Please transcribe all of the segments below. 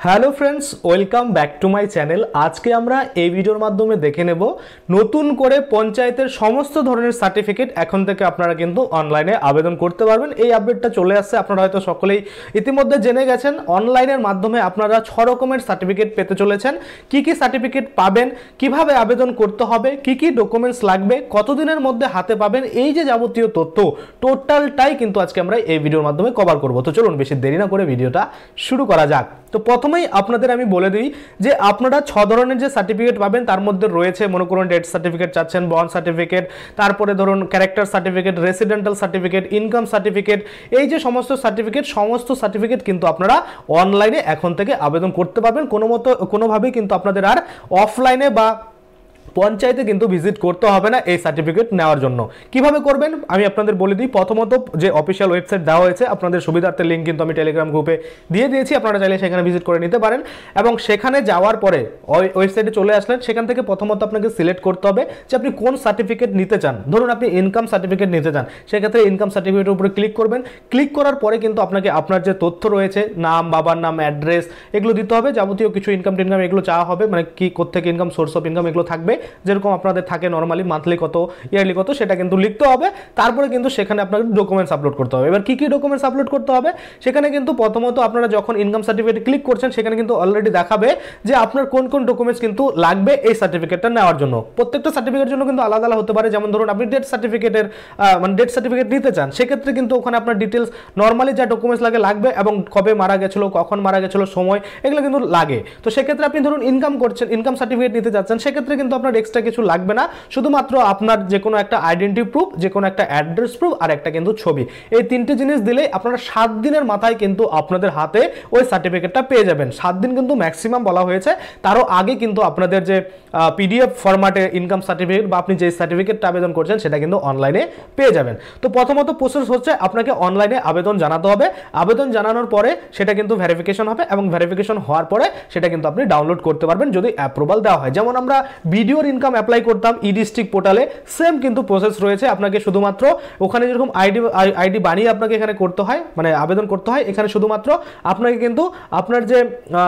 Hello friends, welcome back to my channel. আজকে আমরা এই ভিডিওর মাধ্যমে দেখে নেব নতুন করে পঞ্চায়েতের সমস্ত ধরনের সার্টিফিকেট এখন থেকে আপনারা কিন্তু অনলাইনে আবেদন করতে পারবেন। এই আপডেটটা চলে আসছে, আপনারা হয়তো সকলেই ইতিমধ্যে জেনে গেছেন। অনলাইনের মাধ্যমে আপনারা 6 রকমের সার্টিফিকেট পেতে চলেছেন। কি কি সার্টিফিকেট পাবেন, কিভাবে আবেদন করতে হবে, কি কি ডকুমেন্টস লাগবে, কতদিনের মধ্যে হাতে পাবেন, এই যে যাবতীয় তথ্য টোটালটাই কিন্তু আজকে আমরা এই ভিডিওর মাধ্যমে কভার করব। তো চলুন বেশি দেরি না করে ভিডিওটা শুরু করা যাক। তো প্রথমেই আপনাদের আমি বলে দিই যে আপনারা 6 ধরনের যে সার্টিফিকেট পাবেন তার মধ্যে রয়েছে, মনে করুন ডেথ সার্টিফিকেট চাচ্ছেন, বর্ন সার্টিফিকেট, তারপরে ধরুন character certificate, residential certificate, income certificate, এই যে সমস্ত সার্টিফিকেট কিন্তু আপনারা অনলাইনে এখন থেকে আবেদন করতে পারবেন। কোনোভাবেই কিন্তু আপনাদের আর অফলাইনে বা পঞ্চায়েতে কিন্তু ভিজিট করতে হবে না এই সার্টিফিকেট নেওয়ার জন্য। কিভাবে করবেন আমি আপনাদের বলে দিই। প্রথমত যে অফিসিয়াল ওয়েবসাইট দেওয়া হয়েছে, আপনাদের সুবিধার্থে লিঙ্ক কিন্তু আমি টেলিগ্রাম গ্রুপে দিয়ে দিয়েছি, আপনারা চাইলে সেখানে ভিজিট করে নিতে পারেন। এবং সেখানে যাওয়ার পরে ওয়েবসাইটে চলে আসলেন, সেখান থেকে প্রথমত আপনাকে সিলেক্ট করতে হবে যে আপনি কোন সার্টিফিকেট নিতে চান। ধরুন আপনি ইনকাম সার্টিফিকেট নিতে চান, সেক্ষেত্রে ইনকাম সার্টিফিকেটের উপরে ক্লিক করবেন। ক্লিক করার পরে কিন্তু আপনাকে আপনার যে তথ্য রয়েছে, নাম, বাবার নাম, অ্যাড্রেস, এগুলো দিতে হবে। যাবতীয় কিছু ইনকাম টিনকাম এগুলো চাওয়া হবে, মানে কি কোত্থেকে ইনকাম, সোর্স অফ ইনকাম এগুলো থাকবে, যেরকম আপনাদের থাকে নরমালি মান্থলি কত, ইয়ারলি কত, সেটা কিন্তু লিখতে হবে। তারপরে কিন্তু সেখানে আপনাকে ডকুমেন্টস আপলোড করতে হবে। এবার কি কি ডকুমেন্টস আপলোড করতে হবে, সেখানে কিন্তু প্রথমত আপনারা যখন ইনকাম সার্টিফিকেট ক্লিক করছেন সেখানে কিন্তু অলরেডি দেখাবে যে আপনার কোন কোন ডকুমেন্টস কিন্তু লাগবে এই সার্টিফিকেটটা নেওয়ার জন্য। প্রত্যেকটা সার্টিফিকেটের জন্য কিন্তু আলাদা আলাদা হতে পারে। যেমন ধরুন আপনি ডেথ সার্টিফিকেট নিতে চান, সেক্ষেত্রে কিন্তু ওখানে আপনার ডিটেলস নরমালি যা ডকুমেন্টস লাগবে এবং কবে মারা গেছিল, কখন মারা গেছিল, সময়, এগুলো কিন্তু লাগে। তো সেক্ষেত্রে আপনি ধরুন ইনকাম সার্টিফিকেট নিতে চাচ্ছেন, সেক্ষেত্রে কিন্তু আপনার এক্সট্রা কিছু লাগবে না, শুধুমাত্র আপনার যে কোনো একটা আইডেন্টি প্রুফ, যে কোনো একটা অ্যাড্রেস প্রুফ আর একটা কিন্তু ছবি, এই 3টে জিনিস দিলেই আপনারা 7 দিনের মাথায় কিন্তু আপনাদের হাতে ওই সার্টিফিকেটটা পেয়ে যাবেন। 7 দিন কিন্তু ম্যাক্সিমাম বলা হয়েছে, তারও আগে কিন্তু আপনাদের যে পিডিএফ ফরম্যাটে ইনকাম সার্টিফিকেট বা আপনি যে সার্টিফিকেটটা আবেদন করছেন সেটা কিন্তু অনলাইনে পেয়ে যাবেন। তো প্রথমত প্রসেস হচ্ছে আপনাকে অনলাইনে আবেদন জানাতে হবে। আবেদন জানানোর পরে সেটা কিন্তু ভেরিফিকেশন হবে এবং ভেরিফিকেশন হওয়ার পরে সেটা কিন্তু আপনি ডাউনলোড করতে পারবেন যদি অ্যাপ্রুভাল দেওয়া হয়। যেমন আমরা ভিডিওর ইনকাম অ্যাপ্লাই করতাম ডিস্ট্রিক্ট পোর্টালে, সেম কিন্তু প্রসেস রয়েছে। আপনাকে শুধুমাত্র ওখানে যেরকম আইডি বানিয়ে আপনাকে এখানে করতে হয়, মানে আবেদন করতে হয়, এখানে শুধুমাত্র আপনাকে কিন্তু আপনার যে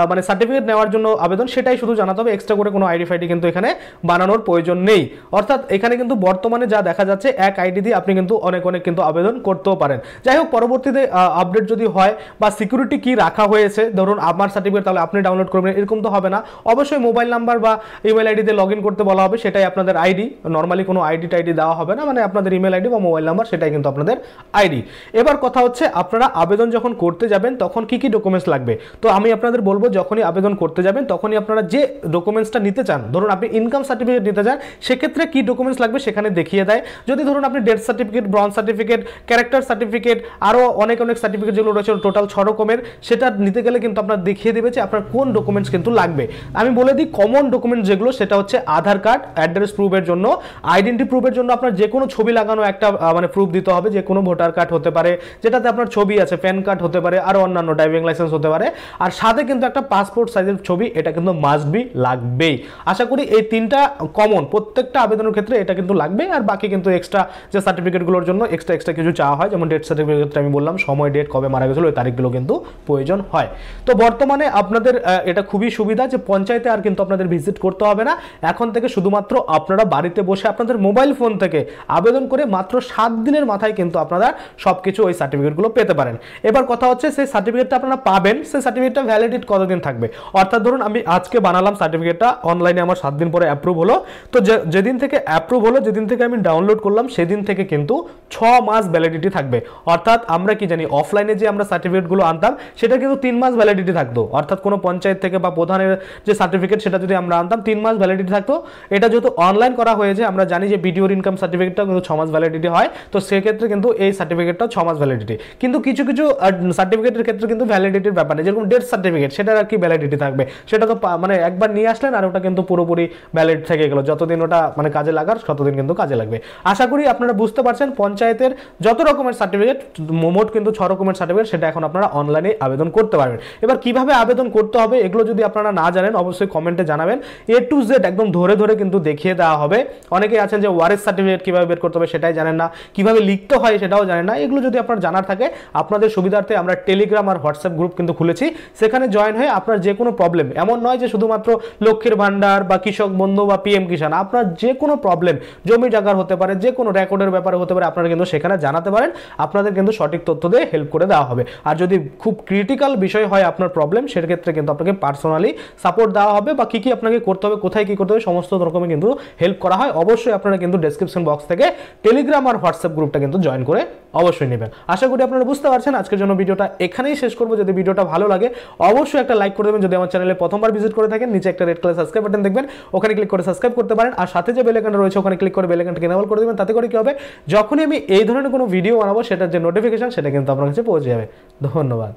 মানে সার্টিফিকেট নেওয়ার জন্য আবেদন সেটাই শুধু জানাতে হবে। এক্সট্রা করে কোনো আইডি ফাইডি কিন্তু এখানে বানানোর প্রয়োজন নেই। অর্থাৎ এখানে কিন্তু বর্তমানে যা দেখা যাচ্ছে এক আইডি দিয়ে আপনি কিন্তু অনেক কিন্তু আবেদন করতেও পারেন। যাই হোক, পরবর্তীতে আপডেট যদি হয় বা সিকিউরিটি কি রাখা হয়েছে, ধরুন আমার সার্টিফিকেট তাহলে আপনি ডাউনলোড করবেন এরকম তো হবে না। অবশ্যই মোবাইল নাম্বার বা ইমেল আইডি দিয়ে লগ ইন করতে বলা হবে, সেটাই আপনাদের আইডি। নরমালি কোনো আইডি টাইডি দেওয়া হবে না, মানে আপনাদের ইমেল আইডি বা মোবাইল নাম্বার সেটাই কিন্তু আপনাদের আইডি। এবার কথা হচ্ছে আপনারা আবেদন যখন করতে যাবেন তখন কি কি ডকুমেন্টস লাগবে। তো আমি আপনাদের বলবো, যখনই আবেদন করতে যাবেন তখনই আপনারা যে ডকুমেন্টসটা নিতে চান, ধরুন আপনি ইনকাম সার্টিফিকেট নিতে চান, সেক্ষেত্রে কি ডকুমেন্টস লাগবে সেখানে দেখিয়ে দেয়। যদি ধরুন আপনি death certificate, born certificate, character certificate, আরও অনেক সার্টিফিকেট যেগুলো রয়েছে টোটাল 6 রকমের, সেটা নিতে গেলে কিন্তু আপনার দেখিয়ে দেবে যে আপনার কোন ডকুমেন্টস কিন্তু লাগবে। আমি বলে দিই কমন ডকুমেন্টস যেগুলো, সেটা হচ্ছে আধার কার্ড অ্যাড্রেস প্রুফের জন্য, আইডেন্টি প্রুফের জন্য আপনার যে কোনো ছবি লাগানো একটা মানে প্রুফ দিতে হবে, যে কোনো ভোটার কার্ড হতে পারে যেটাতে আপনার ছবি আছে, প্যান কার্ড হতে পারে, আর অন্যান্য ড্রাইভিং লাইসেন্স হতে পারে, আর সাথে কিন্তু একটা পাসপোর্ট সাইজের ছবি, এটা কিন্তু মাস্ট বি লাগবেই। আশা করি এই 3টা কমন প্রত্যেকটা আবেদনের ক্ষেত্রে এটা কিন্তু লাগবে। আর বাকি কিন্তু এক্সট্রা যে সার্টিফিকেটগুলোর জন্য এক্সট্রা কিছু চাওয়া হয়, যেমন ডেথ সার্টিফিকেট আমি বললাম, সময়, ডেট, কবে মারা গেছিল, ওই তারিখগুলো কিন্তু প্রয়োজন হয়। তো বর্তমানে আপনাদের এটা খুবই সুবিধা যে পঞ্চায়েতে আর কিন্তু আপনাদের ভিজিট করতে হবে না। এখন থেকে শুধুমাত্র আপনারা বাড়িতে বসে আপনাদের মোবাইল ফোন থেকে আবেদন করে মাত্র 7 দিনের মাথায় কিন্তু আপনারা সবকিছু ওই সার্টিফিকেটগুলো পেতে পারেন। এবার কথা হচ্ছে সেই সার্টিফিকেটটা আপনারা পাবেন, সেই সার্টিফিকেটটা ভ্যালিডিটি কতদিন থাকবে। অর্থাৎ ধরুন আমি আজকে বানালাম সার্টিফিকেটটা, অনলাইনে আমার 7 দিন পরে অ্যাপ্রুভ হলো, তো যেদিন থেকে অ্যাপ্রুভ হলো, যেদিন থেকে আমি ডাউনলোড করলাম, সেদিন থেকে কিন্তু 6 মাস ভ্যালিডিটি থাকবে। অর্থাৎ আমরা কি জানি, অফলাইনে যে আমরা সার্টিফিকেটগুলো আনতাম সেটা কিন্তু 3 মাস ভ্যালিডিটি থাকতো। অর্থাৎ কোনো পঞ্চায়েত থেকে বা প্রধানের যে সার্টিফিকেট সেটা যদি আমরা আনতাম 3 মাস ভ্যালিডিটি থাকতো। এটা যেহেতু অনলাইন করা হয়েছে, আমরা জানি যে ভিডিওর ইনকাম সার্টিফিকেটটা কিন্তু 6 মাস ভ্যালিডিটি হয়, তো সেক্ষেত্রে কিন্তু এই সার্টিফিকেটটা 6 মাস ভ্যালিডিটি। কিন্তু কিছু সার্টিফিকেটের ক্ষেত্রে কিন্তু ভ্যালিডিটির ব্যাপার নেই, যেরকম ডেথ সার্টিফিকেট, সেটার আর কি ভ্যালিডিটি থাকবে, সেটা তো মানে একবার নিয়ে আসলেন আর ওটা কিন্তু পুরোপুরি ভ্যালিড থেকে গেল, যতদিন ওটা মানে কাজে লাগার ততদিন কিন্তু কাজে লাগবে। আশা করি আপনারা বুঝতে পারছেন পঞ্চায়েতের যত রকমের সার্টিফিকেট, মোট কিন্তু 6 রকমের সার্টিফিকেট, সেটা এখন আপনারা অনলাইনে আবেদন করতে পারবেন। এবার কিভাবে আবেদন করতে হবে এগুলো যদি আপনারা না জানেন অবশ্যই কমেন্টে জানাবেন। A to Z একদম ধরে ধরে কিন্তু দেখিয়ে দেওয়া হবে। অনেকেই আছেন যে ওয়ারেস সার্টিফিকেট কিভাবে বের করতে হবে সেটাই জানেন না, কিভাবে লিখতে হয় সেটাও জানেন না। এগুলো যদি আপনার জানার থাকে আপনাদের সুবিধার্থে আমরা টেলিগ্রাম আর হোয়াটসঅ্যাপ গ্রুপ কিন্তু খুলেছি, সেখানে জয়েন হয়ে আপনার যে কোনো প্রবলেম, এমন নয় যে শুধুমাত্র লক্ষ্মীর ভান্ডার বা কৃষক বন্ধু বা PM কিষাণ, আপনার যে কোনো প্রবলেম, জমি জায়গার হতে পারে, যে কোনো রেকর্ডের ব্যাপারে হতে পারে, আপনারা কিন্তু সেখানে জানাতে পারেন। আপনাদের কিন্তু সঠিক তথ্য দিয়ে হেল্প করে দেওয়া হবে। আর যদি খুব ক্রিটিক্যাল বিষয় হয় আপনার প্রবলেম, সেক্ষেত্রে কিন্তু আপনাকে পার্সোনালি সাপোর্ট দেওয়া হবে, বা কি কি আপনাকে করতে হবে, কোথায় কি করতে হবে, সমস্ত রকমের কিন্তু হেল্প করা হয়। অবশ্যই আপনারা কিন্তু ডেসক্রিপশন বক্স থেকে টেলিগ্রাম আর হোয়াটসঅ্যাপ গ্রুপটা কিন্তু জয়েন করে অবশ্যই নেবেন। আশা করি আপনারা বুঝতে পারছেন। আজকের জন্য ভিডিওটা এখানেই শেষ করবো। যদি ভিডিওটা ভালো লাগে অবশ্যই একটা লাইক করে দেবেন। যদি আমার চ্যানেলে প্রথমবার ভিজিট করে থাকেন, নিচে একটা রেড কালার সাবস্ক্রাইব বাটন দেখবেন, ওখানে ক্লিক করে সাবস্ক্রাইব করতে পারেন। আর সাথে যে বেল আইকনটা রয়েছে ওখানে ক্লিক করে বেল আইকনটাকে এনেবল করে দেবেন। তাতে করে কি হবে, যখনই আমি এই ধরনের কোনো ভিডিও বানাবো সেটার যে নোটিফিকেশন সেটা কিন্তু আপনার কাছে পৌঁছে যাবে। ধন্যবাদ।